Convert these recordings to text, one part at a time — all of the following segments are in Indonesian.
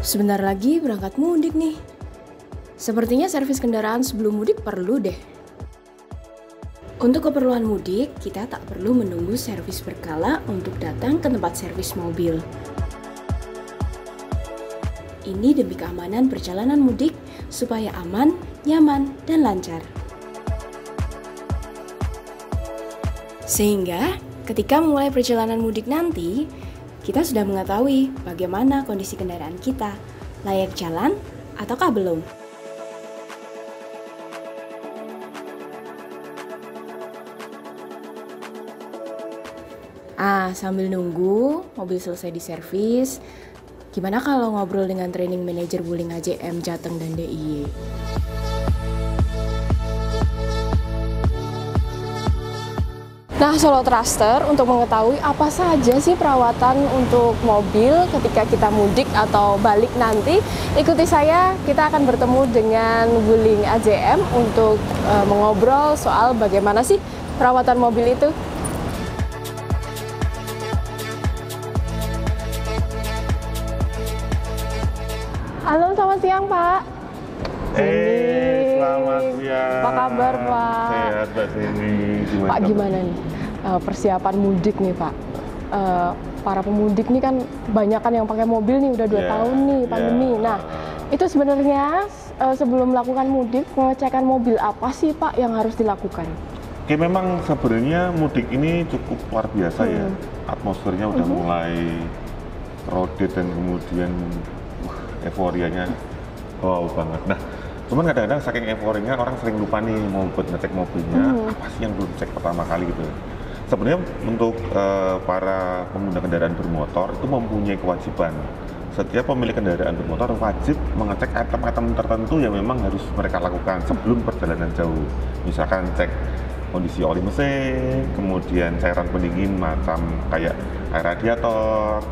Sebentar lagi berangkat mudik nih. Sepertinya servis kendaraan sebelum mudik perlu deh. Untuk keperluan mudik, kita tak perlu menunggu servis berkala untuk datang ke tempat servis mobil. Ini demi keamanan perjalanan mudik supaya aman, nyaman, dan lancar. Sehingga ketika memulai perjalanan mudik nanti, kita sudah mengetahui bagaimana kondisi kendaraan kita, layak jalan ataukah belum. Sambil nunggu mobil selesai diservis, gimana kalau ngobrol dengan training manager Wuling AJM Jateng dan DIY? Nah, Solo Thruster, untuk mengetahui apa saja sih perawatan untuk mobil ketika kita mudik atau balik nanti, ikuti saya, kita akan bertemu dengan Wuling AJM untuk mengobrol soal bagaimana sih perawatan mobil itu. Halo, selamat siang Pak. Selamat siang. Apa kabar Pak? Sehat Mbak Sini. Pak, gimana nih persiapan mudik nih Pak? Para pemudik nih kan banyak kan yang pakai mobil nih udah 2 tahun nih pandemi. Nah, itu sebenarnya sebelum melakukan mudik, pengecekan mobil apa sih Pak yang harus dilakukan? Oke, memang sebenarnya mudik ini cukup luar biasa ya. Atmosfernya udah mulai crowded dan kemudian euforianya wow banget. Nah, cuman kadang-kadang saking euforinya orang sering lupa nih mau buat ngecek mobilnya, apa sih yang belum cek pertama kali gitu. Sebenarnya untuk para pengguna kendaraan bermotor itu mempunyai kewajiban. Setiap pemilik kendaraan bermotor wajib mengecek item-item tertentu yang memang harus mereka lakukan sebelum perjalanan jauh. Misalkan cek kondisi oli mesin, kemudian cairan pendingin macam kayak air radiator,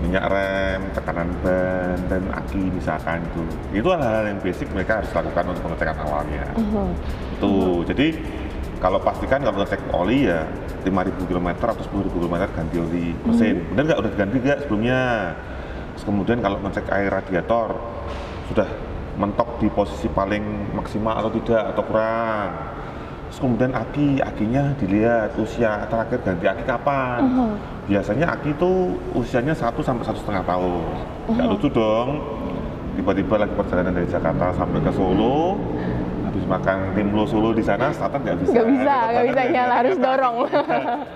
minyak rem, tekanan ban, dan aki misalkan itu. Itu hal-hal yang basic mereka harus lakukan untuk pengecekan awalnya. Itu. Jadi kalau pastikan kalau ngecek oli ya 5.000 km atau 10.000 km ganti oli mesin. Bener nggak udah diganti nggak sebelumnya? Terus kemudian kalau ngecek air radiator sudah mentok di posisi paling maksimal atau tidak atau kurang. Terus kemudian akinya dilihat usia terakhir ganti aki kapan. Biasanya aki itu usianya 1 sampai 1,5 tahun. Nggak lucu dong, tiba-tiba lagi perjalanan dari Jakarta sampai ke Solo, habis makan timlo Solo di sana, starter nggak bisa. Nggak bisa nyala, harus dorong.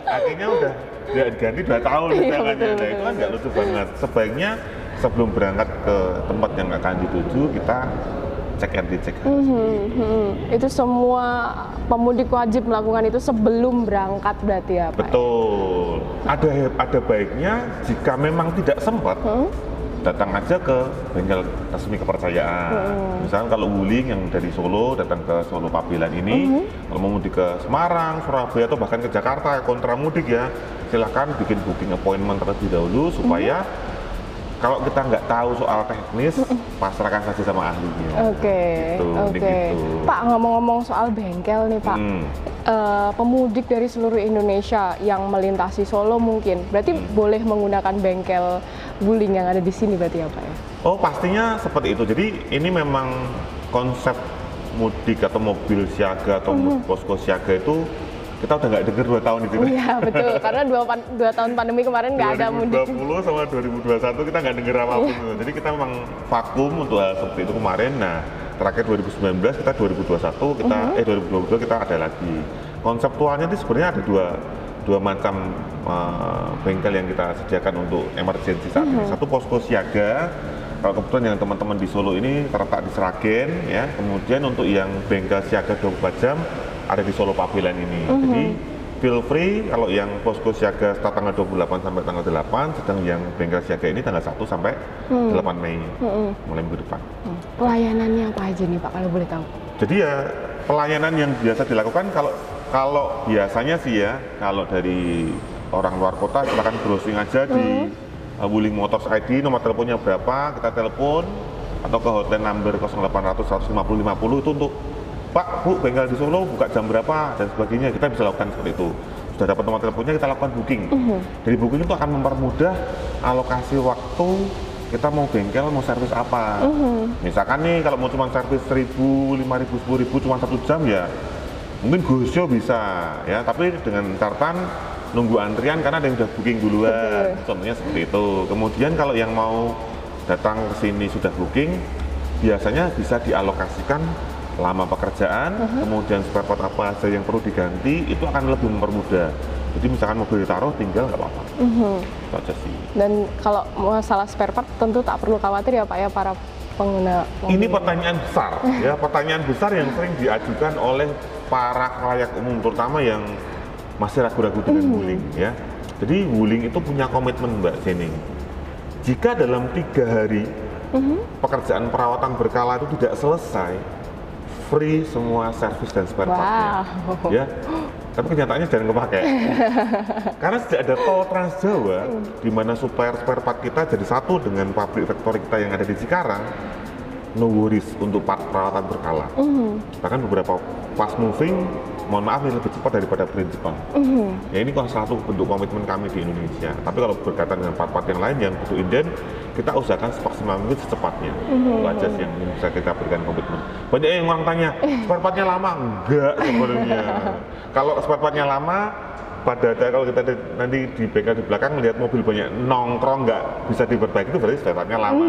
Akinya udah diganti 2 tahun misalkan. Nah, itu kan nggak lucu banget. Sebaiknya sebelum berangkat ke tempat yang akan dituju, kita cek RT. Itu semua pemudik wajib melakukan itu sebelum berangkat berarti ya Pak? Betul. Ada baiknya jika memang tidak sempat, datang aja ke bengkel resmi kepercayaan. Misalnya kalau Wuling yang dari Solo datang ke Solo Pabelan ini, kalau mau mudik ke Semarang, Surabaya atau bahkan ke Jakarta kontra mudik ya, silahkan bikin booking appointment terlebih dahulu supaya kalau kita nggak tahu soal teknis, pasrahkan saja sama ahlinya. Gitu. Pak, ngomong-ngomong soal bengkel nih Pak, pemudik dari seluruh Indonesia yang melintasi Solo mungkin, berarti boleh menggunakan bengkel Wuling yang ada di sini berarti ya Pak ya? Oh, pastinya seperti itu. Jadi ini memang konsep mudik atau mobil siaga atau posko siaga itu kita udah nggak dengar 2 tahun itu. Iya betul, karena 2 tahun pandemi kemarin nggak ada mudik. 2020 sama 2021 kita nggak dengar apapun. Jadi kita memang vakum untuk hal seperti itu kemarin. Nah, terakhir 2019, kita 2021, 2022 kita ada lagi. Konseptualnya itu sebenarnya ada dua macam bengkel yang kita sediakan untuk emergency saat ini. Satu posko siaga. Kalau kebetulan yang teman-teman di Solo ini terletak di Sragen, ya. Kemudian untuk yang bengkel siaga 24 jam ada di Solo Pabelan ini. Jadi feel free kalau yang posko siaga start tanggal 28 sampai tanggal 8, sedang yang bengkel siaga ini tanggal 1 sampai 8 Mei mulai minggu depan. Pelayanannya apa aja nih Pak kalau boleh tahu? Jadi ya pelayanan yang biasa dilakukan kalau biasanya sih ya, kalau dari orang luar kota silakan browsing aja di Wuling Motors ID, nomor teleponnya berapa, kita telepon atau ke hotline number 0800 150 50 itu untuk Pak, Bu, bengkel di Solo buka jam berapa dan sebagainya, kita bisa lakukan seperti itu. Sudah dapat nomor teleponnya, kita lakukan booking. Dari booking itu akan mempermudah alokasi waktu kita mau bengkel mau servis apa. Misalkan nih kalau mau cuma servis 1.000, 5.000, 10.000 cuma 1 jam ya mungkin go-show bisa ya, tapi dengan catatan nunggu antrian karena ada yang udah booking duluan. Contohnya seperti itu. Kemudian kalau yang mau datang ke sini sudah booking, biasanya bisa dialokasikan lama pekerjaan, kemudian spare part apa saja yang perlu diganti, itu akan lebih mempermudah. Jadi misalkan mobil ditaruh, tinggal nggak apa-apa. Itu aja sih. Dan kalau masalah spare part tentu tak perlu khawatir ya Pak ya para pengguna mobil. Ini pertanyaan besar, ya pertanyaan besar yang sering diajukan oleh para khalayak umum, terutama yang masih ragu-ragu dengan Wuling ya. Jadi Wuling itu punya komitmen Mbak Jenny. Jika dalam 3 hari pekerjaan perawatan berkala itu tidak selesai, free semua servis dan spare part-nya. Ya. Tapi kenyataannya jarang kepake. Karena sejak ada tol Trans Jawa, di mana supplier spare part kita jadi satu dengan pabrik factory kita yang ada di Cikarang, no worries untuk perawatan berkala. Bahkan beberapa fast moving, mohon maaf ini lebih cepat daripada Jepang. Ya ini salah satu bentuk komitmen kami di Indonesia. Tapi kalau berkaitan dengan part-part yang lain yang butuh inden, kita usahakan semaksimal mungkin secepatnya. Itu aja sih yang bisa kita berikan komitmen. Banyak yang orang tanya, spare part-nya lama? Enggak sebenarnya. Kalau spare part-nya lama, kalau kita nanti di bengkel di belakang melihat mobil banyak nongkrong nggak bisa diperbaiki, itu berarti spare part-nya lama.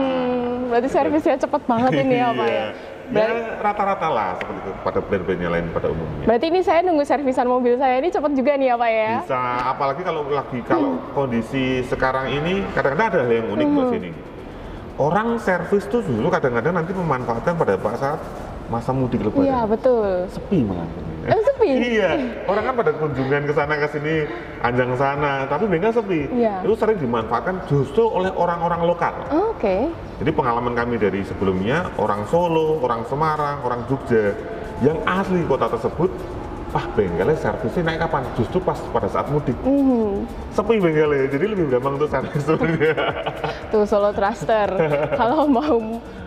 Berarti servisnya cepet banget ini ya Pak ya? Ya rata-rata lah seperti itu pada brand-brandnya lain pada umumnya. Berarti ini saya nunggu servisan mobil saya ini cepet juga nih ya Pak ya? Bisa, apalagi kalau kondisi sekarang ini kadang-kadang ada hal yang unik Mbak sini. Orang servis tuh dulu kadang-kadang nanti memanfaatkan pada saat masa mudik lebaran. Iya betul. Sepi malah. Sepi? Iya, orang kan pada kunjungan ke sana ke sini, anjang sana, tapi bengkel sepi. Iya. Itu sering dimanfaatkan justru oleh orang-orang lokal. Oke. Jadi pengalaman kami dari sebelumnya, orang Solo, orang Semarang, orang Jogja, yang asli kota tersebut, bengkelnya servisnya naik kapan? Justru pas pada saat mudik. Sepi bengkelnya, jadi lebih gampang untuk servis sebenarnya. Tuh Solo Thruster, kalau mau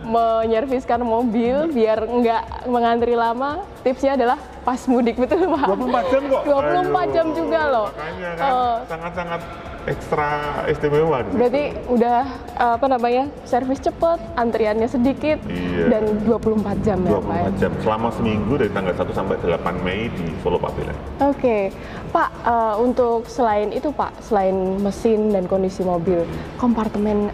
menyerviskan mobil biar nggak mengantri lama, tipsnya adalah pas mudik, betul Pak? 24 jam kok. 24 jam juga loh. Makanya kan sangat-sangat ekstra istimewa. Berarti udah servis cepet, antriannya sedikit, dan 24 jam ya Pak? 24 jam, selama seminggu dari tanggal 1 sampai 8 Mei di Solo Pabelan. Oke, Pak, untuk selain itu Pak, selain mesin dan kondisi mobil, kompartemen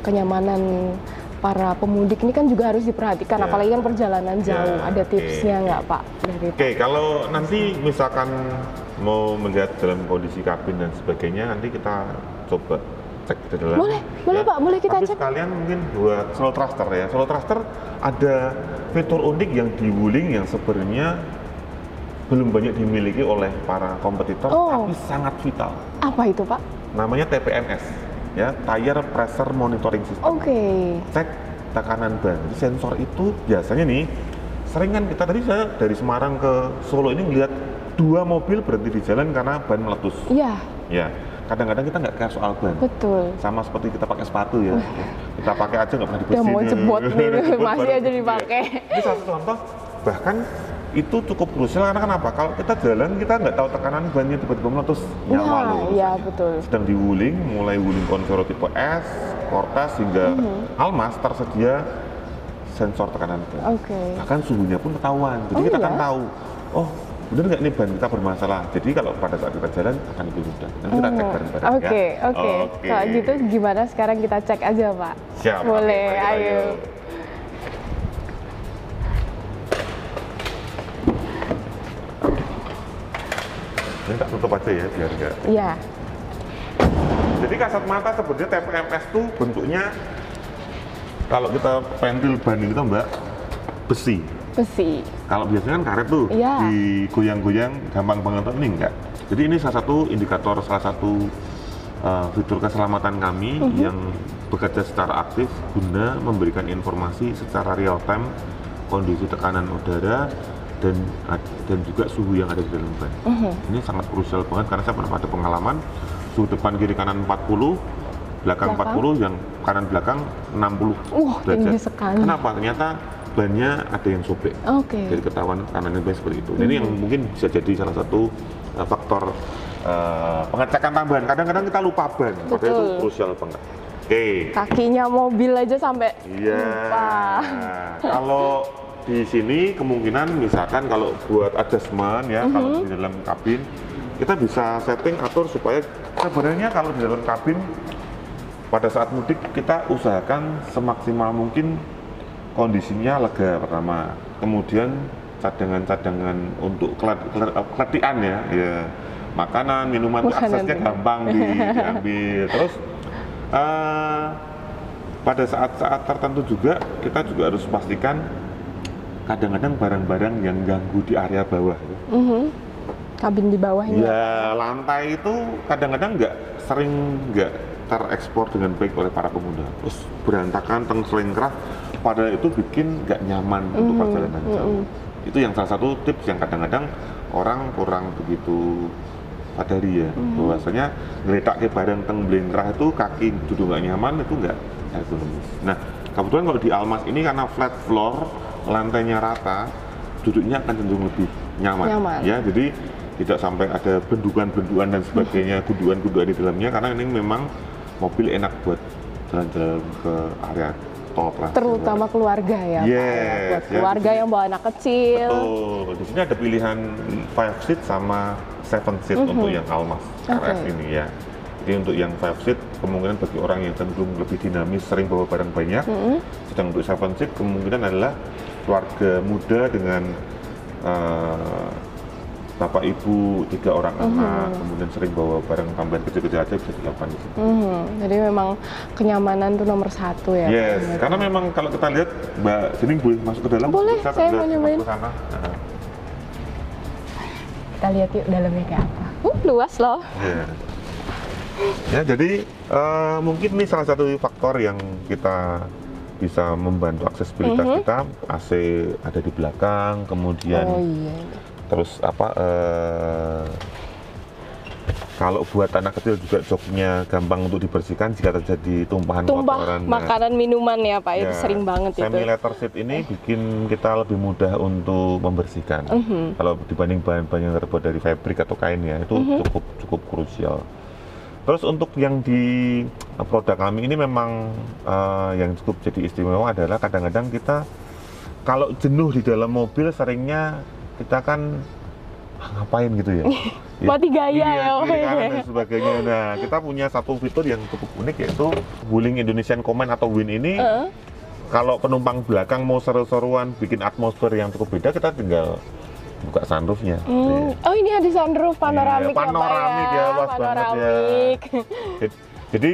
kenyamanan para pemudik ini kan juga harus diperhatikan, apalagi kan perjalanan jauh. Ada tipsnya nggak Pak? Oke, kalau nanti misalkan mau melihat dalam kondisi kabin dan sebagainya, nanti kita coba cek ke dalam. Boleh Pak, boleh kita cek. Tapi sekalian mungkin buat Solo Thruster ya. Solo Thruster ada fitur unik yang di Wuling yang sebenarnya belum banyak dimiliki oleh para kompetitor, tapi sangat vital. Apa itu Pak? Namanya TPMS, ya, Tire Pressure Monitoring System. Cek tekanan ban. Jadi sensor itu biasanya nih, sering kan kita saya dari Semarang ke Solo ini melihat 2 mobil berhenti di jalan karena ban meletus. Iya. Ya, kadang-kadang kita nggak care soal ban. Betul. Sama seperti kita pakai sepatu ya. Kita pakai aja nggak pernah dibersihin. Udah mau jebot nih, masih aja dipakai. Ini satu contoh, bahkan itu cukup krusial karena kenapa? Kalau kita jalan kita nggak tahu tekanan bannya tiba-tiba meletus, nyawa loh. Iya betul. Sedang di Wuling, mulai Wuling Convero tipe S, Cortez hingga Almas tersedia sensor tekanan ban. Bahkan suhunya pun ketahuan, jadi kita akan tahu, benar nggak nih ban kita bermasalah. Jadi kalau pada saat kita jalan akan lebih mudah. Nanti kita cek bareng-bareng ya. Oke. Kalau gitu gimana sekarang kita cek aja Pak? Siap. Boleh, ayo. Ini tak tutup aja ya, biar nggak. Iya. Jadi kasat mata sebenarnya TPMS tuh bentuknya, kalau kita pentil ban ini tuh Mbak, besi. Kalau biasanya kan karet tuh, digoyang-goyang gampang banget, ini enggak. Jadi ini salah satu indikator, salah satu fitur keselamatan kami yang bekerja secara aktif guna memberikan informasi secara real time kondisi tekanan udara dan juga suhu yang ada di dalam ban. Ini sangat krusial banget karena saya pernah ada pengalaman suhu depan kiri kanan 40, belakang 40, yang kanan belakang 60 derajat. Tinggi sekali. Kenapa? Ternyata bannya ada yang sobek. Jadi ketahuan kanan ban seperti itu. Ini yang mungkin bisa jadi salah satu faktor pengecekan tambahan. Kadang-kadang kita lupa ban, padahal itu krusial banget. Oke. Kakinya mobil aja sampai Iya. lupa. Kalau di sini kemungkinan misalkan kalau buat adjustment ya, kalau di dalam kabin kita bisa setting atur supaya sebenarnya kalau di dalam kabin pada saat mudik kita usahakan semaksimal mungkin kondisinya lega pertama, kemudian cadangan-cadangan untuk keletian ya, makanan, minuman itu aksesnya gampang diambil. Terus pada saat-saat tertentu juga kita juga harus pastikan kadang-kadang barang-barang yang ganggu di area bawah. Kabin di bawahnya. Ya, lantai itu kadang-kadang nggak terekspor dengan baik oleh para pengguna. Terus berantakan, terselengkrah, padahal itu bikin nggak nyaman untuk perjalanan jauh. Itu yang salah satu tips yang kadang-kadang orang kurang begitu sadari ya, bahwasanya ngeletak ke barang teng blengkrah itu kaki duduk nggak nyaman itu nggak ergonomis. Nah, kebetulan kalau di Almas ini karena flat floor, lantainya rata, duduknya akan cenderung lebih nyaman. Ya, jadi tidak sampai ada bendukan-bendukan dan sebagainya, gundukan-gundukan di dalamnya, karena ini memang mobil enak buat jalan-jalan ke area top lah. Terutama keluarga ya, Pak, ya. Buat keluarga yang bawa anak kecil. Betul. Di sini ada pilihan 5 seat sama 7 seat untuk yang Almas RS ini ya. Jadi untuk yang 5 seat kemungkinan bagi orang yang cenderung lebih dinamis, sering bawa barang banyak. Sedang untuk 7 seat kemungkinan adalah keluarga muda dengan bapak ibu 3 orang anak, kemudian sering bawa barang tambahan kecil-kecil aja bisa dilakukan di sini. Jadi memang kenyamanan itu nomor 1 ya. Yes, Pak, karena memang kalau kita lihat Mbak Sining boleh masuk ke dalam. Boleh, saya mau nyobain. Masuk ke sana. Nah. Kita lihat yuk dalamnya kayak apa. Luas loh. Yeah. Ya, jadi mungkin ini salah satu faktor yang kita bisa membantu aksesibilitas kita. AC ada di belakang, kemudian terus kalau buat anak kecil juga joknya gampang untuk dibersihkan jika terjadi tumpahan kotoran. Makanan minuman ya Pak, itu sering banget itu. Semi-leather seat ini bikin kita lebih mudah untuk membersihkan. Kalau dibanding bahan-bahan yang terbuat dari fabric atau kain ya, itu cukup krusial. Terus untuk yang di produk kami ini memang yang cukup jadi istimewa adalah kadang-kadang kita kalau jenuh di dalam mobil seringnya kita kan ngapain gitu ya. Mati gaya ya. Dan sebagainya. Nah, kita punya satu fitur yang cukup unik yaitu Wuling Indonesian Command atau WIN ini. Kalau penumpang belakang mau seru-seruan bikin atmosfer yang cukup beda, kita tinggal buka sunroofnya. Oh, ini ada sunroof panoramik, panoramik ya, luas banget ya. Jadi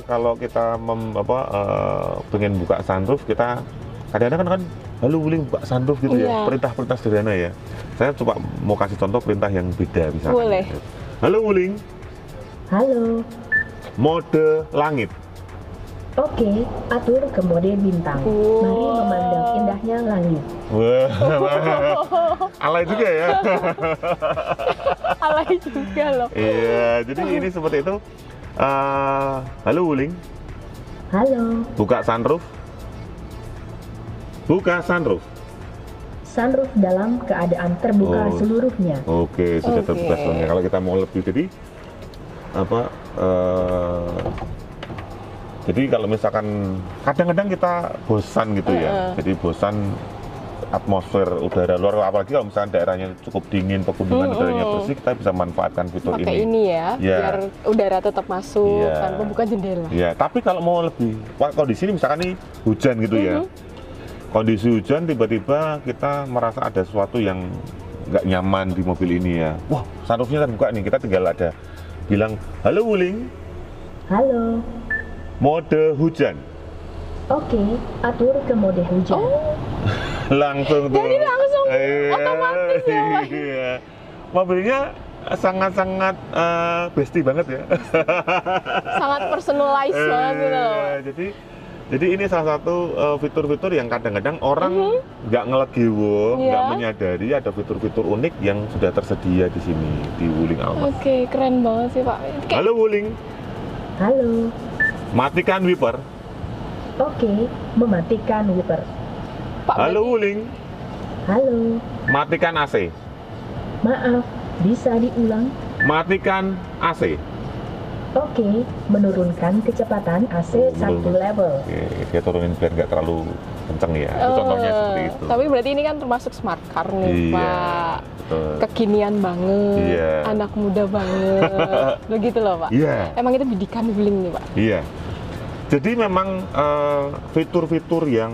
kalau kita pengen buka sunroof, kita kadang-kadang kan halo Wuling buka sunroof gitu ya, perintah-perintah sederhana ya. Saya coba mau kasih contoh perintah yang beda misalnya. Boleh. Halo Wuling. Halo. Mode langit. Oke, atur ke mode bintang. Mari memandang indahnya langit. Wah, alay juga ya. Alay juga loh. Iya, jadi ini seperti itu. Halo Wuling. Halo. Buka sunroof. Buka sunroof. Sunroof dalam keadaan terbuka seluruhnya. Oke, sudah terbuka seluruhnya. Kalau kita mau lebih jadi jadi kalau misalkan kadang-kadang kita bosan gitu ya. Jadi bosan atmosfer udara luar, apalagi kalau misalkan daerahnya cukup dingin, pegunungan udaranya bersih, kita bisa manfaatkan fitur ini. Pakai ini ya, biar udara tetap masuk tanpa buka jendela. Iya, tapi kalau mau lebih kondisi ini misalkan nih hujan gitu ya. Kondisi hujan tiba-tiba kita merasa ada sesuatu yang nggak nyaman di mobil ini ya. Wah, sunroofnya terbuka nih, kita tinggal bilang, halo Wuling. Halo. Mode hujan. Oke, atur ke mode hujan. Langsung tuh. Jadi langsung otomatis ya Pak. Iya. Mobilnya sangat-sangat bestie banget ya. Sangat personalized banget gitu loh. Jadi ini salah satu fitur-fitur yang kadang-kadang orang nggak ngelegiwo, nggak menyadari ada fitur-fitur unik yang sudah tersedia di sini di Wuling Almas. Oke, keren banget sih Pak. Halo Wuling. Halo. Matikan wiper. Oke, mematikan wiper. Pak, halo Wuling. Halo. Matikan AC. Maaf, bisa diulang? Matikan AC. Oke, menurunkan kecepatan AC satu level. Oke, dia turunin biar nggak terlalu kenceng ya. Itu contohnya seperti itu. Tapi berarti ini kan termasuk smart car nih, Iya, Pak. betul. Kekinian banget, Iya. anak muda banget. Begitu loh, Pak. Iya. Emang itu bidikan wuling nih, Pak. Iya. Jadi memang fitur-fitur yang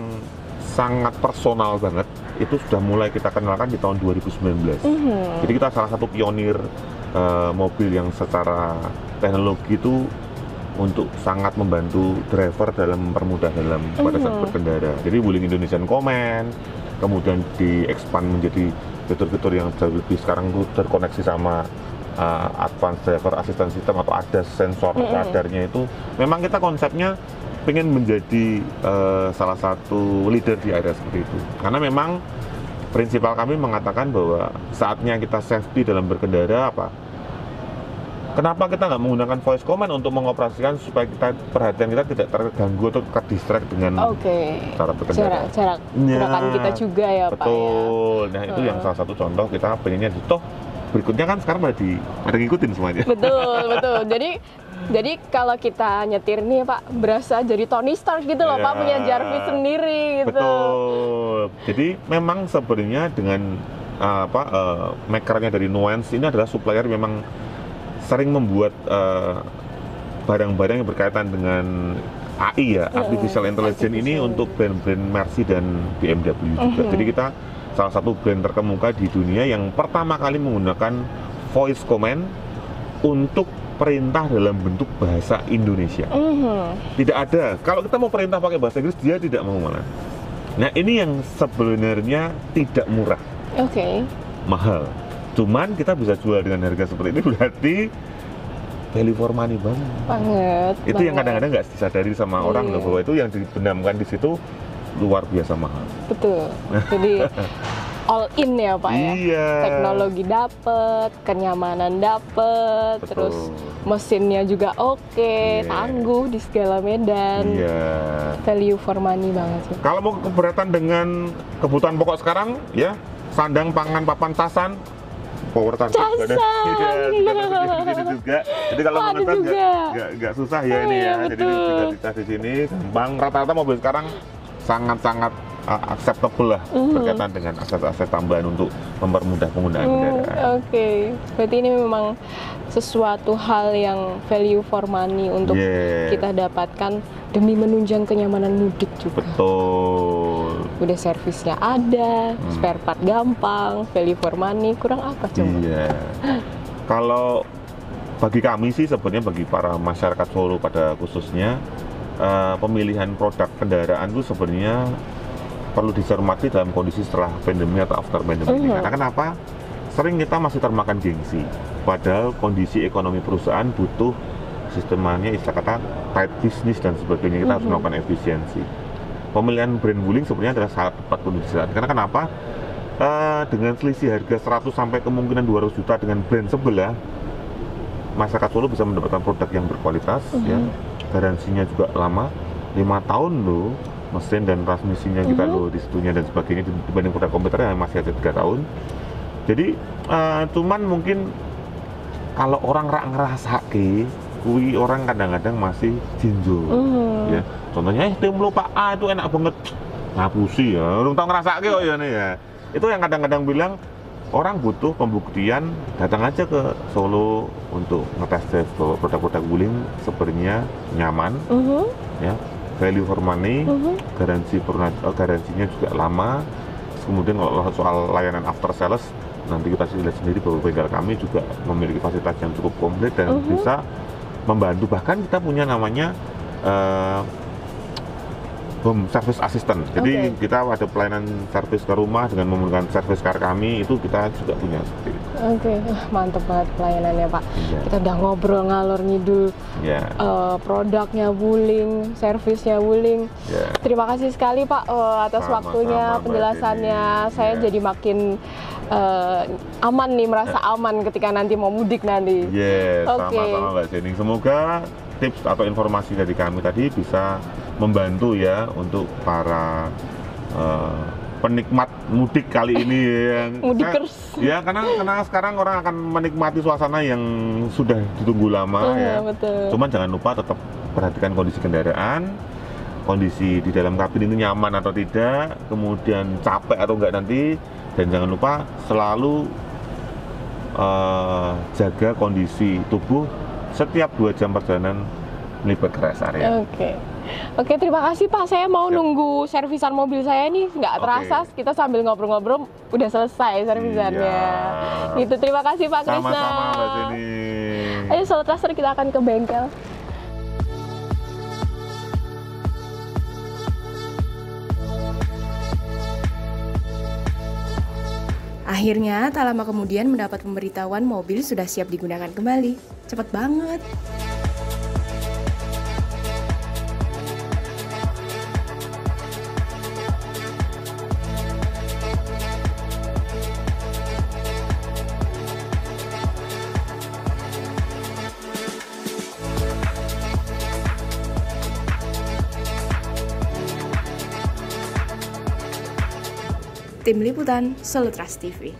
sangat personal banget itu sudah mulai kita kenalkan di tahun 2019. Jadi kita salah satu pionir mobil yang secara teknologi itu untuk sangat membantu driver dalam mempermudah dalam pada saat berkendara. Jadi Wuling Indonesian Command, kemudian di-expand menjadi fitur-fitur yang jauh lebih sekarang terkoneksi sama Advanced Driver Assistance System atau ADAS sensor radarnya itu. Memang kita konsepnya pengen menjadi salah satu leader di area seperti itu. Karena memang prinsipal kami mengatakan bahwa saatnya kita safety dalam berkendara apa? Kenapa kita nggak menggunakan voice command untuk mengoperasikan supaya perhatian kita tidak terganggu atau terdistract dengan cara berkendara? Cara gerakan kita juga ya, Pak. Betul. Nah itu yang salah satu contoh kita pengennya toh berikutnya kan sekarang pada ngikutin semuanya. Betul. Jadi kalau kita nyetir nih, Pak, berasa jadi Tony Stark gitu loh, Pak, punya Jarvis sendiri gitu. Betul. Jadi memang sebenarnya dengan makernya dari Nuance ini adalah supplier memang sering membuat barang-barang yang berkaitan dengan AI ya, Artificial Intelligence ini untuk brand-brand Mercy dan BMW juga. Jadi kita salah satu brand terkemuka di dunia yang pertama kali menggunakan voice command untuk perintah dalam bentuk bahasa Indonesia. Tidak ada. Kalau kita mau perintah pakai bahasa Inggris, dia tidak mau malah. Nah ini yang sebenarnya tidak murah. Mahal. Cuman kita bisa jual dengan harga seperti ini berarti value for money banget. Itu yang kadang-kadang nggak disadari sama orang loh, bahwa itu yang dibenamkan di situ luar biasa mahal. Betul. Jadi all in ya, Pak ya. Iya. Teknologi dapet, kenyamanan dapet, terus mesinnya juga tangguh di segala medan. Value for money banget sih. Kalau mau keberatan dengan kebutuhan pokok sekarang ya, sandang, pangan, papan, casan, power charger juga. Jadi kalau mau ngetes nggak susah ya ini ya. Jadi bisa dicas di sini gampang. Rata-rata mobil sekarang sangat-sangat acceptable lah berkaitan dengan akses-akses tambahan untuk mempermudah penggunaan kendaraan. Berarti ini memang sesuatu hal yang value for money untuk kita dapatkan demi menunjang kenyamanan mudik juga. Betul. Udah servisnya ada, spare part gampang, value for money, kurang apa coba? Kalau bagi kami sih sebenarnya, bagi para masyarakat Solo pada khususnya, pemilihan produk kendaraan itu sebenarnya perlu dicermati dalam kondisi setelah pandemi atau after pandemi. Karena kenapa? Sering kita masih termakan gengsi. Padahal kondisi ekonomi perusahaan butuh sistemnya, istilah kata tight business dan sebagainya. Kita harus melakukan efisiensi. Pemilihan brand Wuling sebenarnya adalah sangat tepat untuk di saat. Karena kenapa? Dengan selisih harga 100 sampai kemungkinan 200 juta dengan brand sebelah, masyarakat Solo bisa mendapatkan produk yang berkualitas, ya, garansinya juga lama, 5 tahun loh, mesin dan transmisinya kita loh di situnya dan sebagainya, dibanding produk komputer yang masih ada 3 tahun. Jadi cuman mungkin kalau orang rak ngerasa kui orang kadang-kadang masih jinjo, ya. Contohnya tim lo Pak A itu enak banget, ngapusi ya, orang tau ngerasa kok ya nih ya. Itu yang kadang-kadang bilang orang butuh pembuktian, datang aja ke Solo untuk ngetes drive bahwa produk-produk Wuling sebenarnya nyaman, ya, value for money, garansinya juga lama. Kemudian kalau soal layanan after sales, nanti kita lihat sendiri bahwa bengkel kami juga memiliki fasilitas yang cukup komplit dan bisa membantu. Bahkan kita punya namanya home service assistant. Jadi kita ada pelayanan servis ke rumah dengan menggunakan service car kami, itu kita juga punya seperti itu. Mantep banget pelayanannya Pak. Kita udah ngobrol ngalor ngidul produknya Wuling, servisnya Wuling. Terima kasih sekali Pak atas waktunya, penjelasannya. Saya jadi makin aman nih, merasa aman ketika nanti mau mudik nanti. Sama-sama Mbak Jenny. Semoga tips atau informasi dari kami tadi bisa membantu ya untuk para penikmat mudik kali ini yang Mudikers. karena sekarang orang akan menikmati suasana yang sudah ditunggu lama ya. Betul. Cuman jangan lupa tetap perhatikan kondisi kendaraan, kondisi di dalam kabin itu nyaman atau tidak, kemudian capek atau enggak nanti, dan jangan lupa selalu jaga kondisi tubuh setiap 2 jam perjalanan melibat ke rest area. Oke, terima kasih Pak. Saya mau nunggu servisan mobil saya nih, nggak terasa kita sambil ngobrol-ngobrol udah selesai servisannya. Gitu, terima kasih Pak Krisna. Sama-sama Mbak Jenny. Ayo Solo Traster, kita akan ke bengkel. Akhirnya, tak lama kemudian mendapat pemberitahuan mobil sudah siap digunakan kembali. Cepat banget. Tim Liputan Solo Trust TV.